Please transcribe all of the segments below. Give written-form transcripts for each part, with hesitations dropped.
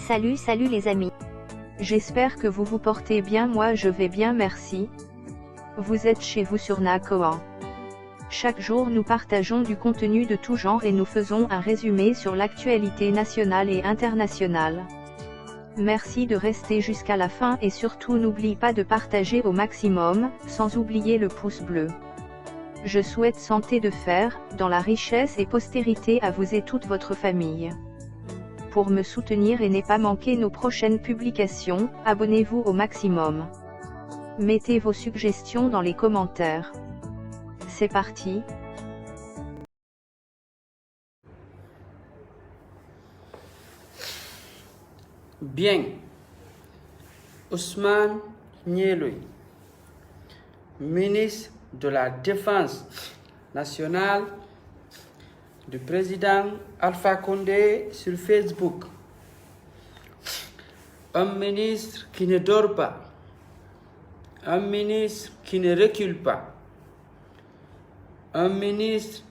Salut les amis. J'espère que vous vous portez bien, moi je vais bien merci. Vous êtes chez vous sur Nakoan. Chaque jour nous partageons du contenu de tout genre et nous faisons un résumé sur l'actualité nationale et internationale. Merci de rester jusqu'à la fin et surtout n'oublie pas de partager au maximum, sans oublier le pouce bleu. Je souhaite santé de fer, dans la richesse et postérité à vous et toute votre famille. Pour me soutenir et ne pas manquer nos prochaines publications, abonnez-vous au maximum. Mettez vos suggestions dans les commentaires. C'est parti. Bien, Ousmane Nyeloui, ministre de la Défense nationale du président Alpha Condé sur Facebook. Un ministre qui ne dort pas, un ministre qui ne recule pas, un ministre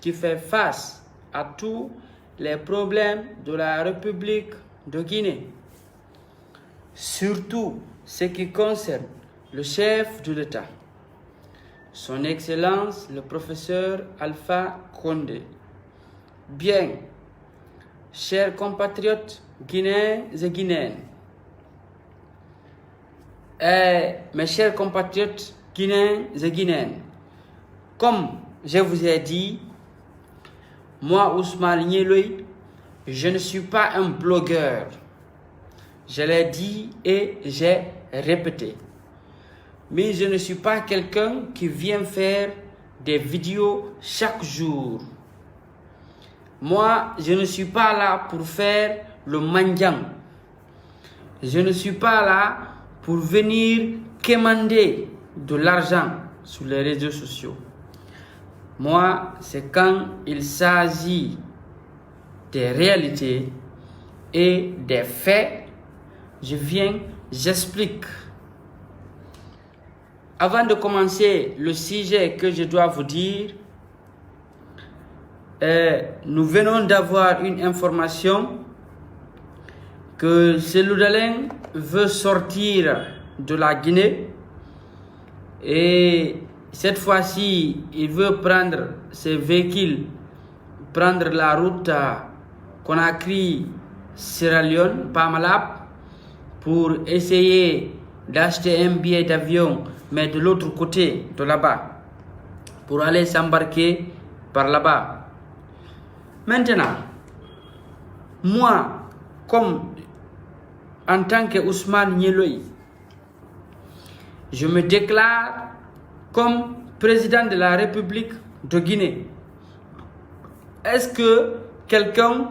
qui fait face à tous les problèmes de la République de Guinée, surtout ce qui concerne le chef de l'État, son Excellence le professeur Alpha Condé. Bien, chers compatriotes guinéens et guinéennes, mes chers compatriotes guinéens et guinéennes, comme je vous ai dit, moi Ousmane Nyeloui, je ne suis pas un blogueur. Je l'ai dit et j'ai répété. Mais je ne suis pas quelqu'un qui vient faire des vidéos chaque jour. Moi, je ne suis pas là pour faire le mendiant. Je ne suis pas là pour venir quémander de l'argent sur les réseaux sociaux. Moi, c'est quand il s'agit des réalités et des faits, je viens, j'explique. Avant de commencer le sujet que je dois vous dire, nous venons d'avoir une information que Cellou Dalein veut sortir de la Guinée et cette fois-ci, il veut prendre ses véhicules, prendre la route à Conakry, Sierra Leone, Pamalap, pour essayer d'acheter un billet d'avion, mais de l'autre côté, de là-bas, pour aller s'embarquer par là-bas. Maintenant, moi, comme en tant que Ousmane Nyeloui, je me déclare comme président de la République de Guinée. Est-ce que quelqu'un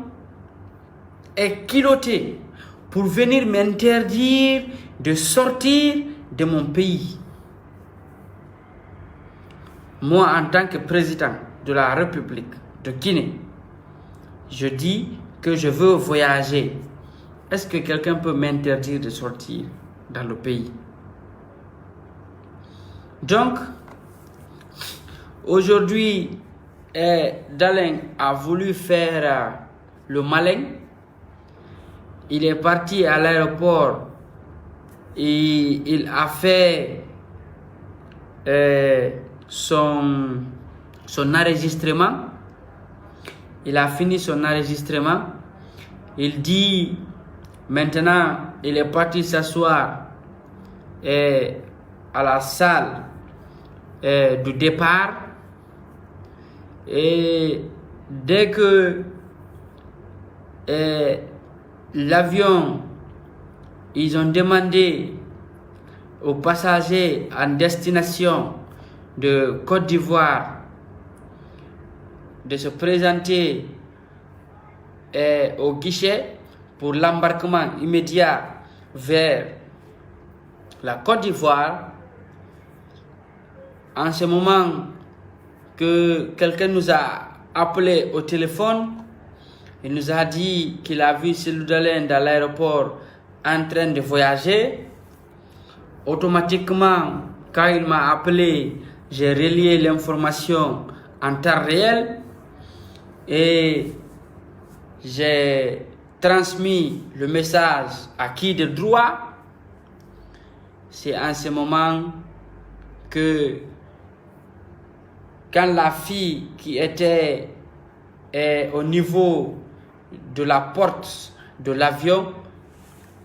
est culotté pour venir m'interdire de sortir de mon pays? Moi, en tant que président de la République de Guinée, je dis que je veux voyager. Est-ce que quelqu'un peut m'interdire de sortir dans le pays? Donc, aujourd'hui, Dalein a voulu faire le malin. Il est parti à l'aéroport et il a fait son enregistrement. Il a fini son enregistrement. Il dit maintenant il est parti s'asseoir à la salle du départ. Et dès que l'avion, ils ont demandé aux passagers en destination de Côte d'Ivoire de se présenter au guichet pour l'embarquement immédiat vers la Côte d'Ivoire. En ce moment que quelqu'un nous a appelé au téléphone, il nous a dit qu'il a vu Cellou Dalein dans l'aéroport en train de voyager. Automatiquement, quand il m'a appelé, j'ai relié l'information en temps réel et j'ai transmis le message à qui de droit. C'est en ce moment que quand la fille qui était au niveau de la porte de l'avion,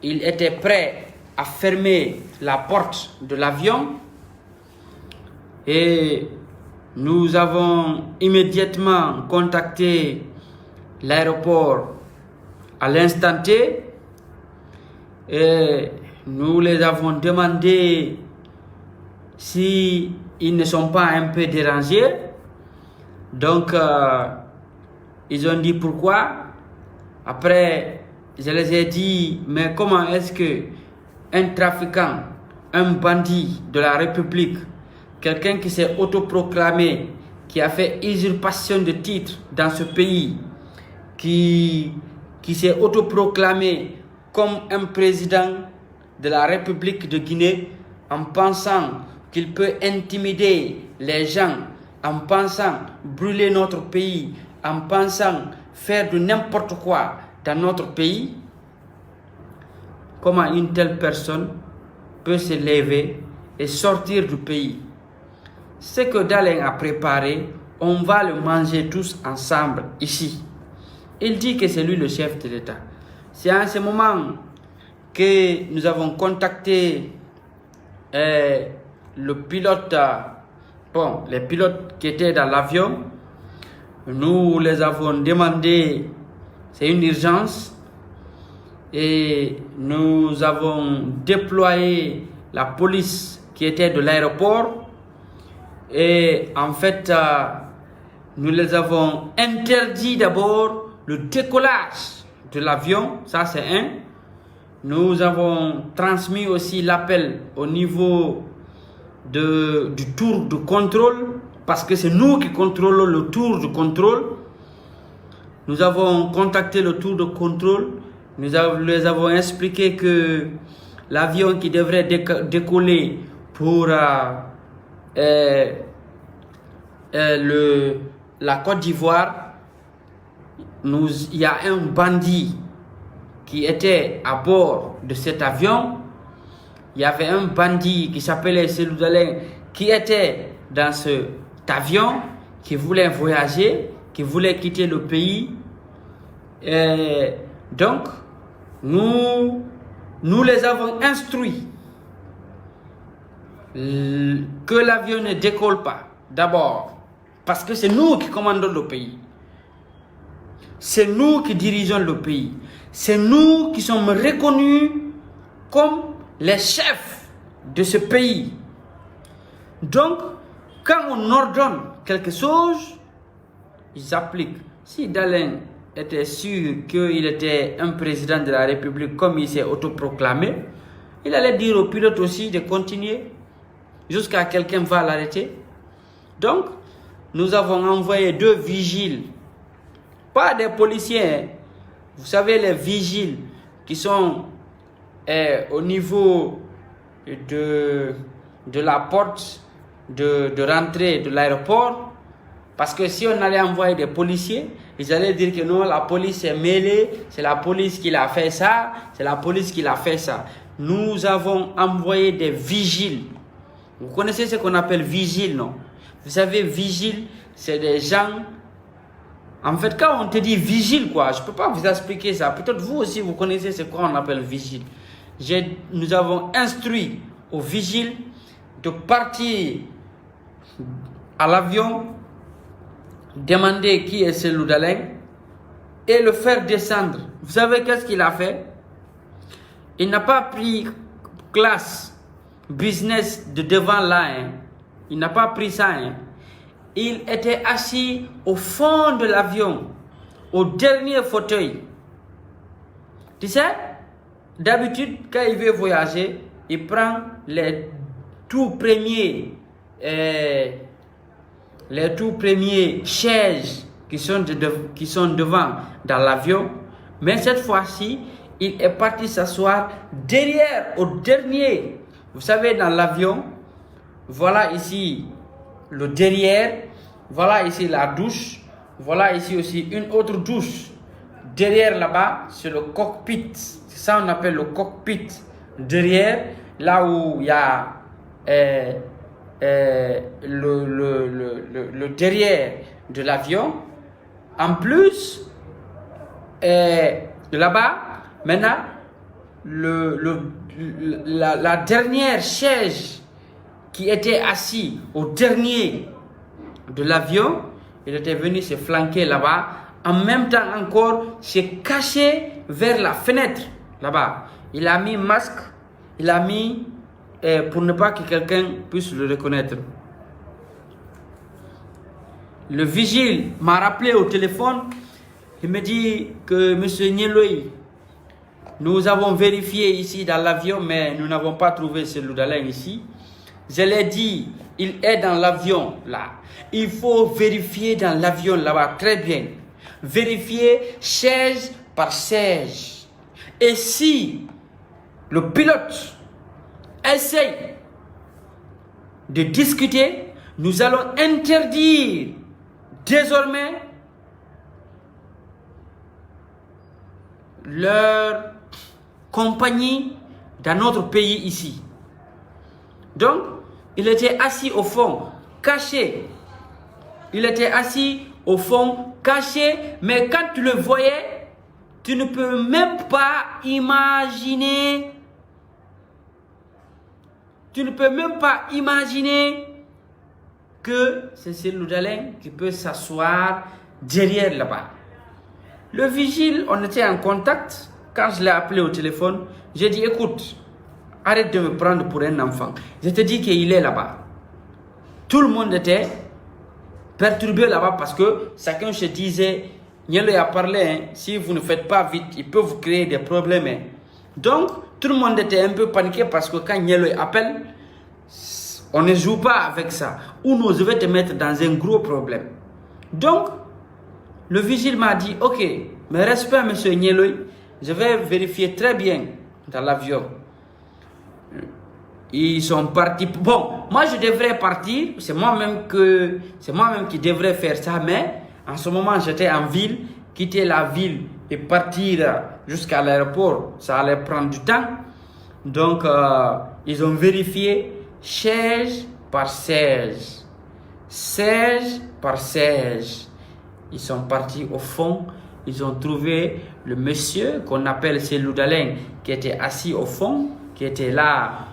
il était prêt à fermer la porte de l'avion et nous avons immédiatement contacté l'aéroport à l'instant T et nous les avons demandé si ils ne sont pas un peu dérangés. Donc ils ont dit pourquoi. Après je les ai dit mais comment est-ce que un trafiquant, un bandit de la République, quelqu'un qui s'est autoproclamé, qui a fait usurpation de titre dans ce pays, qui s'est autoproclamé comme un président de la République de Guinée, en pensant qu'il peut intimider les gens, en pensant brûler notre pays, en pensant faire de n'importe quoi dans notre pays, comment une telle personne peut se lever et sortir du pays? Ce que Dalein a préparé, on va le manger tous ensemble ici. Il dit que c'est lui le chef de l'État. C'est en ce moment que nous avons contacté le pilote, les pilotes qui étaient dans l'avion. Nous les avons demandé, c'est une urgence, et nous avons déployé la police qui était de l'aéroport. Et en fait, nous les avons interdit d'abord le décollage de l'avion, ça c'est un. Nous avons transmis aussi l'appel au niveau du tour de contrôle, parce que c'est nous qui contrôlons le tour de contrôle. Nous avons contacté le tour de contrôle, nous les avons expliqué que l'avion qui devrait décoller pour la Côte d'Ivoire, il y a un bandit qui était à bord de cet avion. Il y avait un bandit qui s'appelait Cellou Dalein qui était dans cet avion, qui voulait voyager, qui voulait quitter le pays. Et donc, nous les avons instruits que l'avion ne décolle pas. D'abord, parce que c'est nous qui commandons le pays. C'est nous qui dirigeons le pays. C'est nous qui sommes reconnus comme les chefs de ce pays. Donc, quand on ordonne quelque chose, ils appliquent. Si Dalein était sûr qu'il était un président de la République comme il s'est autoproclamé, il allait dire au pilote aussi de continuer jusqu'à quelqu'un va l'arrêter. Donc, nous avons envoyé 2 vigiles, pas des policiers. Vous savez, les vigiles qui sont au niveau de la porte de rentrée de l'aéroport. Parce que si on allait envoyer des policiers, ils allaient dire que non, la police est mêlée, c'est la police qui l'a fait ça, c'est la police qui l'a fait ça. Nous avons envoyé des vigiles. Vous connaissez ce qu'on appelle vigile, non? Vous savez, vigile, c'est des gens... En fait, quand on te dit vigile, quoi, je ne peux pas vous expliquer ça. Peut-être vous aussi, vous connaissez ce qu'on appelle vigile. Nous avons instruit aux vigiles de partir à l'avion, demander qui est Cellou Dalein et le faire descendre. Vous savez qu'est-ce qu'il a fait? Il n'a pas pris classe business de devant là. Hein. Il n'a pas pris ça. Hein. Il était assis au fond de l'avion, au dernier fauteuil. Tu sais, d'habitude, quand il veut voyager, il prend les tout premiers chaises qui sont devant dans l'avion. Mais cette fois-ci, il est parti s'asseoir derrière, au dernier. Vous savez, dans l'avion, voilà ici le derrière, voilà ici la douche, voilà ici aussi une autre douche. derrière là-bas, c'est le cockpit. C'est ça on appelle le cockpit. Derrière, là où il y a le derrière de l'avion. En plus, là-bas, maintenant, la dernière chaise qui était assis au dernier de l'avion, il était venu se flanquer là-bas. En même temps encore, se cacher vers la fenêtre là-bas. Il a mis masque, il a mis pour ne pas que quelqu'un puisse le reconnaître. Le vigile m'a rappelé au téléphone. Il me dit que M. Nieloy, nous avons vérifié ici dans l'avion, mais nous n'avons pas trouvé ce Loudalen ici. Je l'ai dit, il est dans l'avion là. Il faut vérifier dans l'avion là-bas, très bien. Vérifier chaise par chaise. Et si le pilote essaye de discuter, nous allons interdire désormais leur compagnie dans notre pays ici. Donc, il était assis au fond, caché. Il était assis au fond, caché, mais quand tu le voyais, tu ne peux même pas imaginer. Tu ne peux même pas imaginer que c'est Cellou Dalein qui peut s'asseoir derrière là-bas. Le vigile, on était en contact. Quand je l'ai appelé au téléphone, j'ai dit, écoute, arrête de me prendre pour un enfant. Je te dis qu'il est là-bas. Tout le monde était perturbé là-bas parce que chacun se disait, Nieloy a parlé, hein, si vous ne faites pas vite, il peut vous créer des problèmes. Hein. Donc, tout le monde était un peu paniqué parce que quand Nieloy appelle, on ne joue pas avec ça. Ou nous, je vais te mettre dans un gros problème. Donc, le vigile m'a dit, ok, mais respect, M. Nieloy, je vais vérifier très bien dans l'avion. Ils sont partis. Bon, moi je devrais partir. C'est moi-même qui devrais faire ça. Mais en ce moment, j'étais en ville. Quitter la ville et partir jusqu'à l'aéroport, ça allait prendre du temps. Donc, ils ont vérifié chaise par chaise. Chaise par chaise. Ils sont partis au fond. Ils ont trouvé le monsieur qu'on appelle Cellou Dalein, qui était assis au fond, qui était là,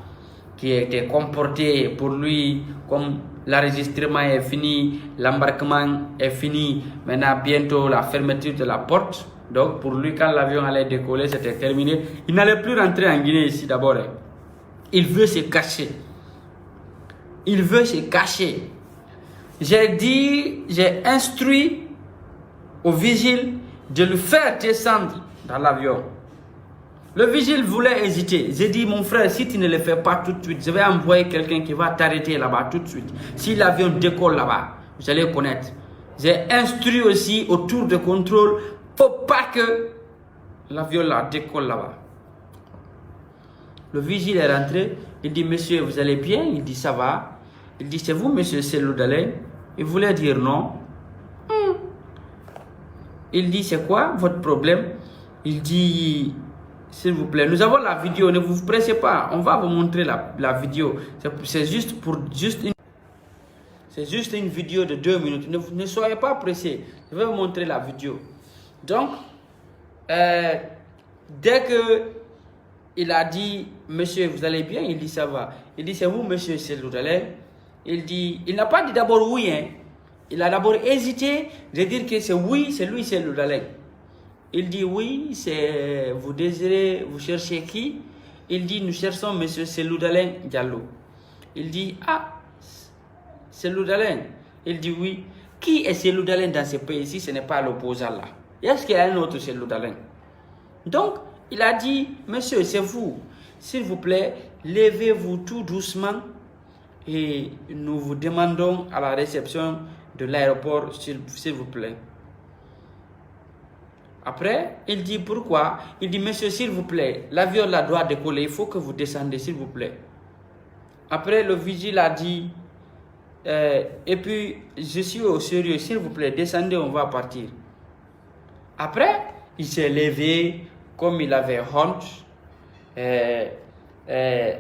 qui était comporté pour lui comme l'enregistrement est fini, l'embarquement est fini, maintenant bientôt la fermeture de la porte. Donc pour lui, quand l'avion allait décoller, c'était terminé. Il n'allait plus rentrer en Guinée ici d'abord. Il veut se cacher. Il veut se cacher. J'ai instruit au vigile de le faire descendre dans l'avion. Le vigile voulait hésiter. J'ai dit, mon frère, si tu ne le fais pas tout de suite, je vais envoyer quelqu'un qui va t'arrêter là-bas tout de suite. Si l'avion décolle là-bas, vous allez connaître. J'ai instruit aussi au tour de contrôle pour pas que l'avion là décolle là-bas. Le vigile est rentré. Il dit, monsieur, vous allez bien? Il dit, ça va. Il dit, c'est vous, monsieur Cellou Dalein? Il voulait dire non. Il dit, c'est quoi votre problème? Il dit, s'il vous plaît, nous avons la vidéo, ne vous pressez pas, on va vous montrer la vidéo. C'est juste une vidéo de 2 minutes. Ne soyez pas pressés, je vais vous montrer la vidéo. Donc, dès que il a dit, monsieur, vous allez bien? Il dit, ça va. Il dit, c'est vous, monsieur Cellou Dalein? Il dit, il n'a pas dit d'abord oui, hein. Il a d'abord hésité de dire que c'est oui, c'est lui, Cellou Dalein. Il dit oui, c'est vous désirez, vous cherchez qui? Il dit, nous cherchons monsieur Cellou Dalein Diallo. Il dit, ah, Cellou Dalein. Il dit oui. Qui est Cellou Dalein dans ce pays ici? Ce n'est pas l'opposant là. Est-ce qu'il y a un autre Cellou Dalein? Donc, il a dit, monsieur, c'est vous. S'il vous plaît, levez-vous tout doucement et nous vous demandons à la réception de l'aéroport, s'il vous plaît. Après, il dit pourquoi? Il dit, monsieur, s'il vous plaît, l'avion là doit décoller, il faut que vous descendez, s'il vous plaît. Après, le vigile a dit, et puis, je suis au sérieux, s'il vous plaît, descendez, on va partir. Après, il s'est levé comme il avait honte.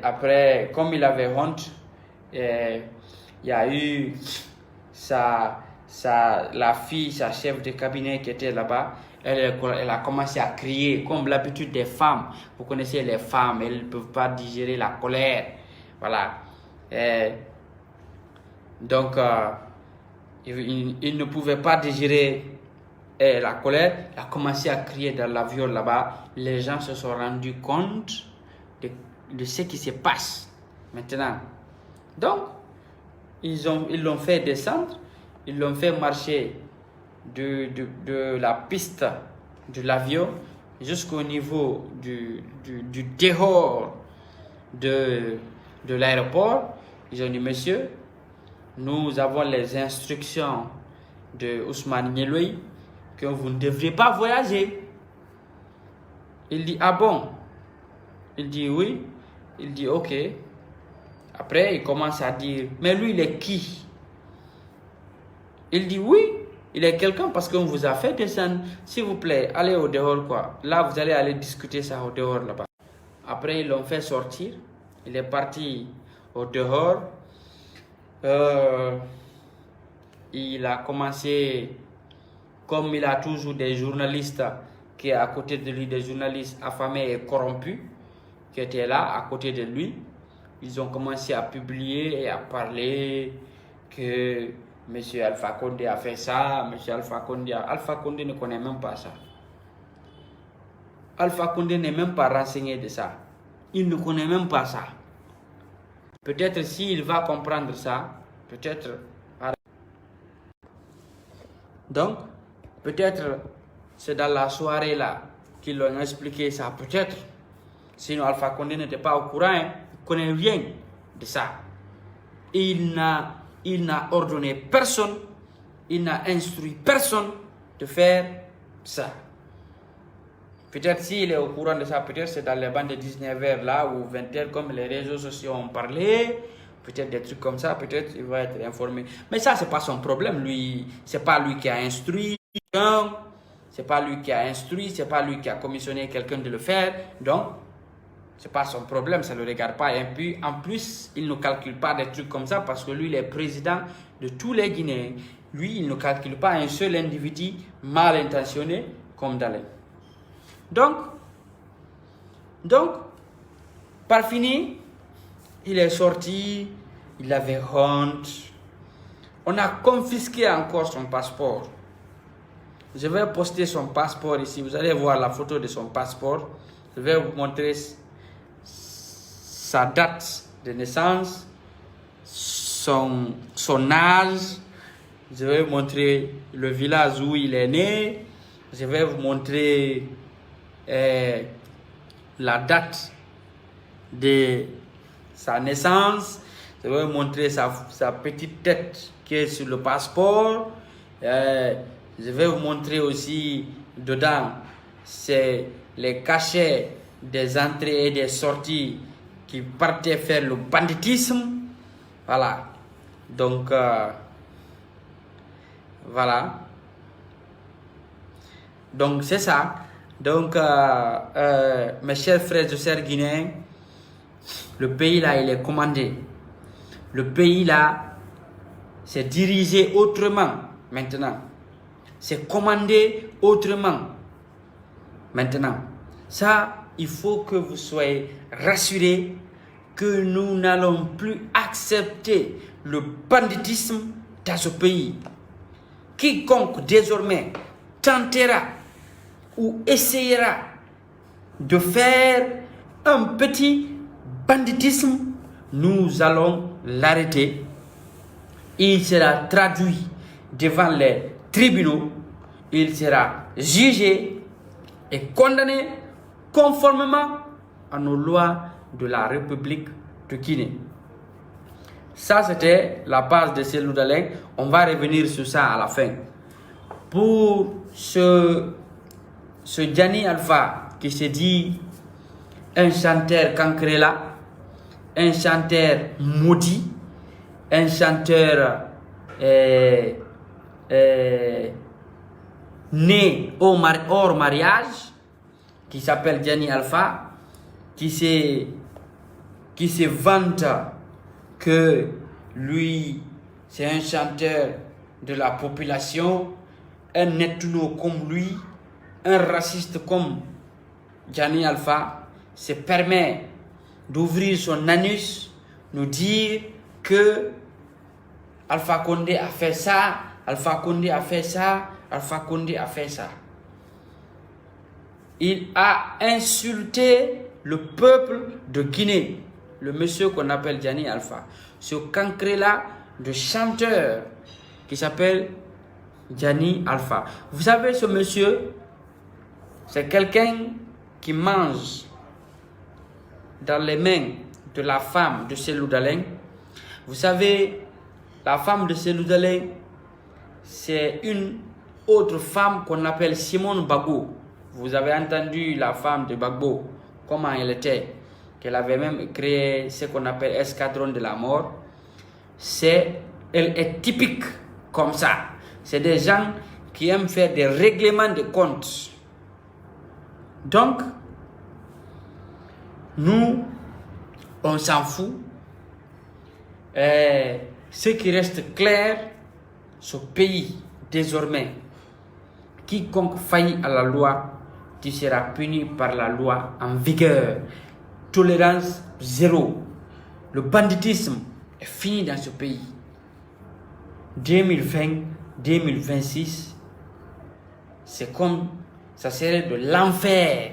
Après, comme il avait honte, il y a eu la fille, sa chef de cabinet qui était là-bas. Elle a commencé à crier, comme l'habitude des femmes. Vous connaissez les femmes, elles ne peuvent pas digérer la colère. Voilà. Donc, il ne pouvait pas digérer la colère. Il a commencé à crier dans l'avion là-bas. Les gens se sont rendus compte de ce qui se passe maintenant. Donc, ils l'ont fait descendre. Ils l'ont fait marcher de la piste de l'avion jusqu'au niveau du dehors de l'aéroport. Ils ont dit, monsieur, nous avons les instructions de Ousmane Nyeloui que vous ne devriez pas voyager. Il dit, ah bon? Il dit, oui. Il dit, ok. Après, il commence à dire, mais lui, il est qui? Il dit, oui, il est quelqu'un parce qu'on vous a fait descendre. S'il vous plaît, allez au dehors, quoi. Là, vous allez aller discuter ça au dehors, là-bas. Après, ils l'ont fait sortir. Il est parti au dehors. Il a commencé, comme il a toujours des journalistes qui est à côté de lui, des journalistes affamés et corrompus qui étaient là, à côté de lui. Ils ont commencé à publier et à parler que M. Alpha Condé a fait ça, M. Alpha Condé ne connaît même pas ça. Alpha Condé n'est même pas renseigné de ça. Il ne connaît même pas ça. Peut-être s'il va comprendre ça, peut-être... Donc, peut-être c'est dans la soirée là qu'ils l'ont expliqué ça, peut-être. Sinon Alpha Condé n'était pas au courant, hein. Il ne connaît rien de ça. Il n'a ordonné personne, il n'a instruit personne de faire ça. Peut-être s'il est au courant de ça, peut-être c'est dans les bandes de 19h là ou 20h comme les réseaux sociaux ont parlé. Peut-être des trucs comme ça, peut-être il va être informé. Mais ça, c'est pas son problème, lui. C'est pas lui qui a instruit. C'est pas lui qui a instruit, c'est pas lui qui a commissionné quelqu'un de le faire. Donc, c'est pas son problème, ça ne le regarde pas. Et puis, en plus, il ne calcule pas des trucs comme ça parce que lui, il est président de tous les Guinéens. Lui, il ne calcule pas un seul individu mal intentionné comme Dalé. Donc, par fini, il est sorti, il avait honte. On a confisqué encore son passeport. Je vais poster son passeport ici. Vous allez voir la photo de son passeport. Je vais vous montrer sa date de naissance, son âge. Je vais vous montrer le village où il est né. Je vais vous montrer la date de sa naissance. Je vais vous montrer sa petite tête qui est sur le passeport. Je vais vous montrer aussi dedans, c'est les cachets des entrées et des sorties qui partaient faire le banditisme. Voilà. Donc, voilà. Donc, c'est ça. Donc, mes chers frères et sœurs guinéens, le pays là, il est commandé. Le pays là, c'est dirigé autrement maintenant. C'est commandé autrement maintenant. Ça, il faut que vous soyez rassurés que nous n'allons plus accepter le banditisme dans ce pays. Quiconque désormais tentera ou essayera de faire un petit banditisme, nous allons l'arrêter. Il sera traduit devant les tribunaux, il sera jugé et condamné conformément à nos lois de la République de Guinée. Ça, c'était la base de Cellou Dalein. On va revenir sur ça à la fin. Pour ce Gianni Alpha qui se dit un chanteur cancrela, un chanteur maudit, un chanteur né hors mariage, qui s'appelle Gianni Alpha, qui se vante que lui, c'est un chanteur de la population, un nettuno comme lui, un raciste comme Gianni Alpha, se permet d'ouvrir son anus, nous dire que Alpha Condé a fait ça, Alpha Condé a fait ça, Alpha Condé a fait ça. Il a insulté le peuple de Guinée, le monsieur qu'on appelle Gianni Alpha. Ce cancre-là de chanteur qui s'appelle Gianni Alpha. Vous savez, ce monsieur, c'est quelqu'un qui mange dans les mains de la femme de Cellou Dalein. Vous savez, la femme de Cellou Dalein, c'est une autre femme qu'on appelle Simone Bagbo. Vous avez entendu la femme de Bagbo, comment elle était, qu'elle avait même créé ce qu'on appelle Escadron de la mort. Elle est typique comme ça. C'est des gens qui aiment faire des règlements de comptes. Donc, nous, on s'en fout. Ce qui reste clair, ce pays, désormais, quiconque faillit à la loi, tu seras puni par la loi en vigueur. Tolérance zéro. Le banditisme est fini dans ce pays. 2020-2026, c'est comme ça serait de l'enfer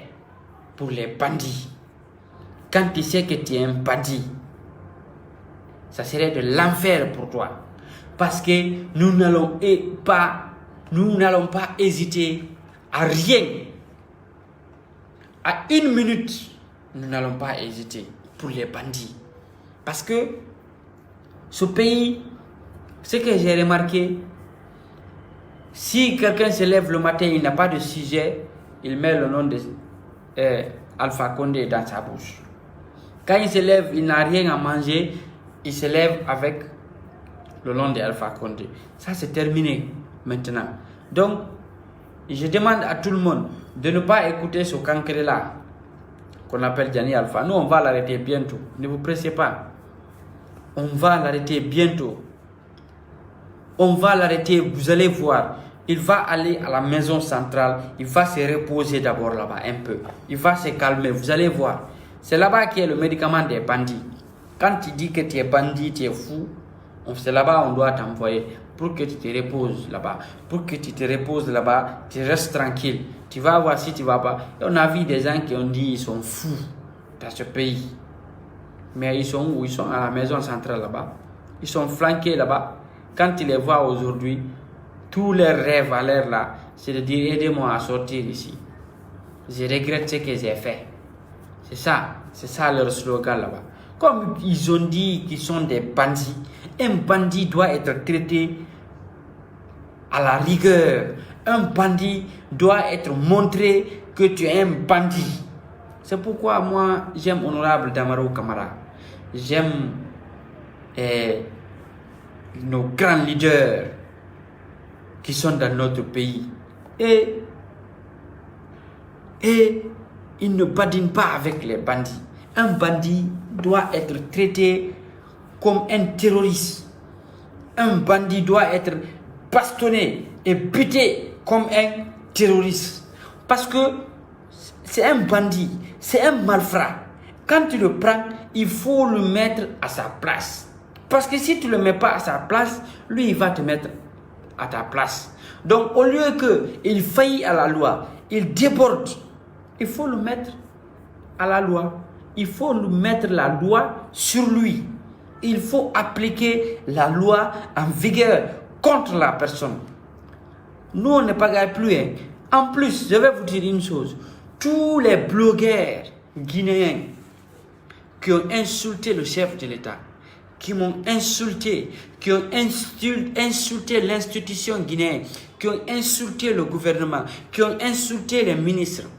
pour les bandits. Quand tu sais que tu es un bandit, ça serait de l'enfer pour toi. Parce que nous n'allons pas hésiter à rien. À une minute, nous n'allons pas hésiter pour les bandits. Parce que ce pays, ce que j'ai remarqué, si quelqu'un se lève le matin, il n'a pas de sujet, il met le nom de Alpha Condé dans sa bouche. Quand il se lève, il n'a rien à manger, il se lève avec le nom de Alpha Condé. Ça, c'est terminé maintenant. Donc, je demande à tout le monde de ne pas écouter ce cancre-là qu'on appelle Gianni Alpha. Nous, on va l'arrêter bientôt. Ne vous pressez pas. On va l'arrêter bientôt. On va l'arrêter, vous allez voir. Il va aller à la maison centrale. Il va se reposer d'abord là-bas un peu. Il va se calmer, vous allez voir. C'est là-bas qu'il y a le médicament des bandits. Quand tu dis que tu es bandit, tu es fou, c'est là-bas on doit t'envoyer pour que tu te reposes là-bas. Pour que tu te reposes là-bas, tu restes tranquille. Tu vas voir si tu vas pas. Et on a vu des gens qui ont dit qu'ils sont fous dans ce pays. Mais ils sont où? Ils sont à la maison centrale là-bas. Ils sont flanqués là-bas. Quand tu les vois aujourd'hui, tous leurs rêves à l'air là, c'est de dire aidez-moi à sortir ici. Je regrette ce que j'ai fait. C'est ça leur slogan là-bas. Comme ils ont dit qu'ils sont des bandits, un bandit doit être traité à la rigueur. Un bandit doit être montré que tu es un bandit. C'est pourquoi moi j'aime Honorable Damaro Camara. J'aime nos grands leaders qui sont dans notre pays. Et ils ne badinent pas avec les bandits. Un bandit doit être traité comme un terroriste. Un bandit doit être bastonné et buté comme un terroriste. Parce que c'est un bandit, c'est un malfrat. Quand tu le prends, il faut le mettre à sa place. Parce que si tu ne le mets pas à sa place, lui, il va te mettre à ta place. Donc, au lieu qu'il faillit à la loi, il déborde, il faut le mettre à la loi. Il faut lui mettre la loi sur lui. Il faut appliquer la loi en vigueur contre la personne. Nous, on ne pagaille plus. Hein. En plus, je vais vous dire une chose. Tous les blogueurs guinéens qui ont insulté le chef de l'État, qui m'ont insulté, qui ont insulté l'institution guinéenne, qui ont insulté le gouvernement, qui ont insulté les ministres,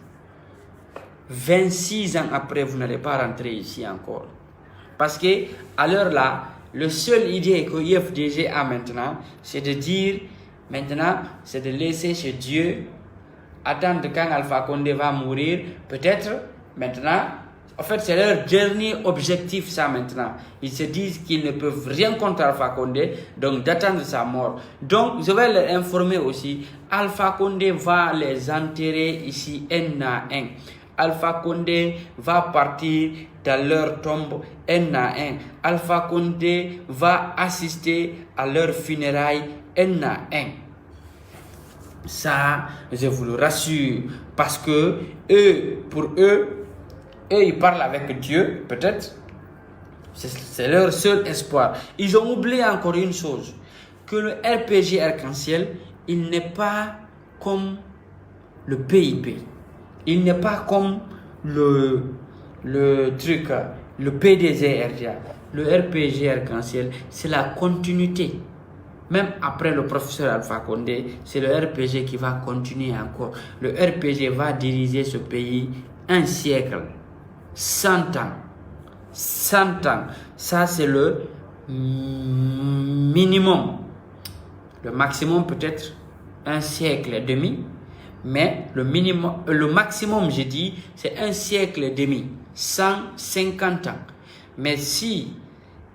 26 ans après, vous n'allez pas rentrer ici encore. Parce que à l'heure là, le seul idée que IFDG a maintenant, c'est de dire Maintenant, c'est de laisser chez Dieu, attendre quand Alpha Condé va mourir, peut-être. Maintenant, en fait, c'est leur dernier objectif, ça maintenant. Ils se disent qu'ils ne peuvent rien contre Alpha Condé, donc d'attendre sa mort. Donc, je vais les informer aussi, Alpha Condé va les enterrer ici un à un. Alpha Condé va partir dans leur tombe un à un. Alpha Condé va assister à leurs funérailles un à un. Ça, je vous le rassure, parce que pour eux, ils parlent avec Dieu, peut-être. C'est leur seul espoir. Ils ont oublié encore une chose, que le RPG Arc-en-Ciel, il n'est pas comme le PIP. Il n'est pas comme le truc, le PDG-RDA. Le RPG Arc-en-Ciel, c'est la continuité. Même après le professeur Alpha Condé, c'est le RPG qui va continuer encore. Le RPG va diriger ce pays un siècle, 100 ans. 100 ans. Ça, c'est le minimum. Le maximum, peut-être un siècle et demi. Mais le maximum, je dis, c'est un siècle et demi, 150 ans. Mais si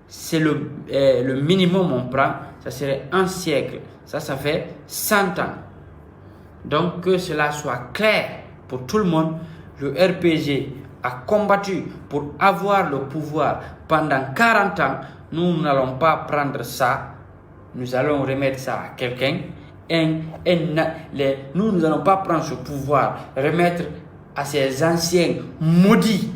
c'est le minimum on prend, ça serait un siècle. Ça fait 100 ans. Donc que cela soit clair pour tout le monde, le RPG a combattu pour avoir le pouvoir pendant 40 ans. Nous n'allons pas prendre ça, nous allons remettre ça à quelqu'un. Nous n'allons pas prendre ce pouvoir, remettre à ces anciens maudits,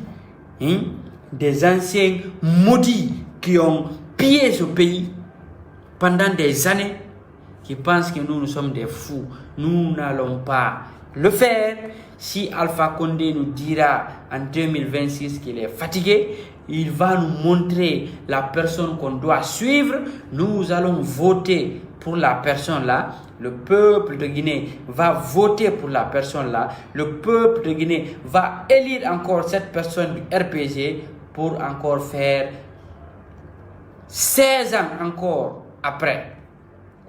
des anciens maudits qui ont pillé ce pays pendant des années, qui pensent que nous sommes des fous. Nous n'allons pas le faire. Si Alpha Condé nous dira en 2026 qu'il est fatigué, il va nous montrer la personne qu'on doit suivre. Nous allons voter pour la personne là. Le peuple de Guinée va voter pour la personne là. Le peuple de Guinée va élire encore cette personne du RPG pour encore faire 16 ans encore après,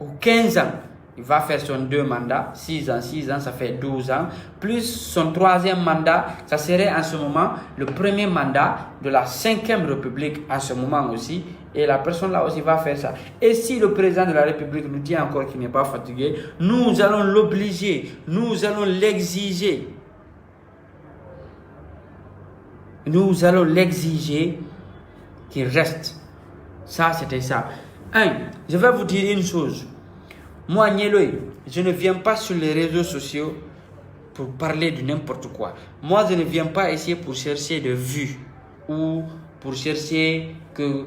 ou 15 ans. Il va faire son 2 mandats, 6 ans, ça fait 12 ans, plus son 3e mandat, ça serait en ce moment le premier mandat de la 5e République en ce moment aussi, et la personne là aussi va faire ça. Et si le président de la République nous dit encore qu'il n'est pas fatigué, nous allons l'obliger, nous allons l'exiger. Nous allons l'exiger qu'il reste. Ça, c'était ça. Je vais vous dire une chose. Moi, Nieloy, je ne viens pas sur les réseaux sociaux pour parler de n'importe quoi. Moi, je ne viens pas ici pour chercher de vues ou pour chercher que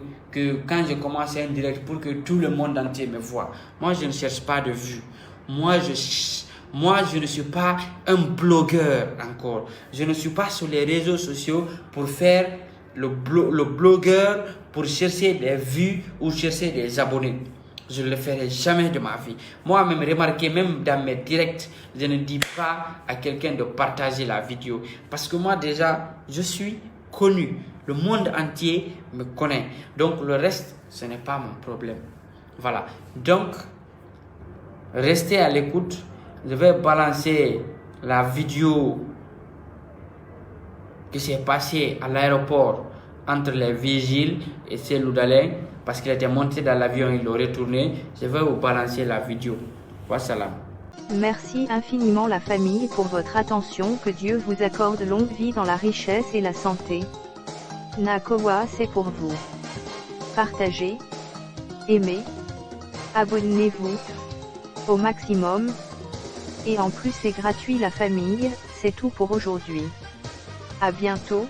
quand je commence un direct pour que tout le monde entier me voit. Moi, je ne cherche pas de vues. Moi, je ne suis pas un blogueur encore. Je ne suis pas sur les réseaux sociaux pour faire le blogueur pour chercher des vues ou chercher des abonnés. Je ne le ferai jamais de ma vie. Moi-même, remarquez, même dans mes directs, je ne dis pas à quelqu'un de partager la vidéo. Parce que moi, déjà, je suis connu. Le monde entier me connaît. Donc, le reste, ce n'est pas mon problème. Voilà. Donc, restez à l'écoute. Je vais balancer la vidéo qui s'est passée à l'aéroport entre les vigiles et Cellou Dalein. Parce qu'il était monté dans l'avion, il l'a retourné. Je vais vous balancer la vidéo. Wassalam. Merci infiniment la famille pour votre attention. Que Dieu vous accorde longue vie dans la richesse et la santé. Nakoa, c'est pour vous. Partagez, aimez, abonnez-vous au maximum. Et en plus c'est gratuit la famille, c'est tout pour aujourd'hui. À bientôt.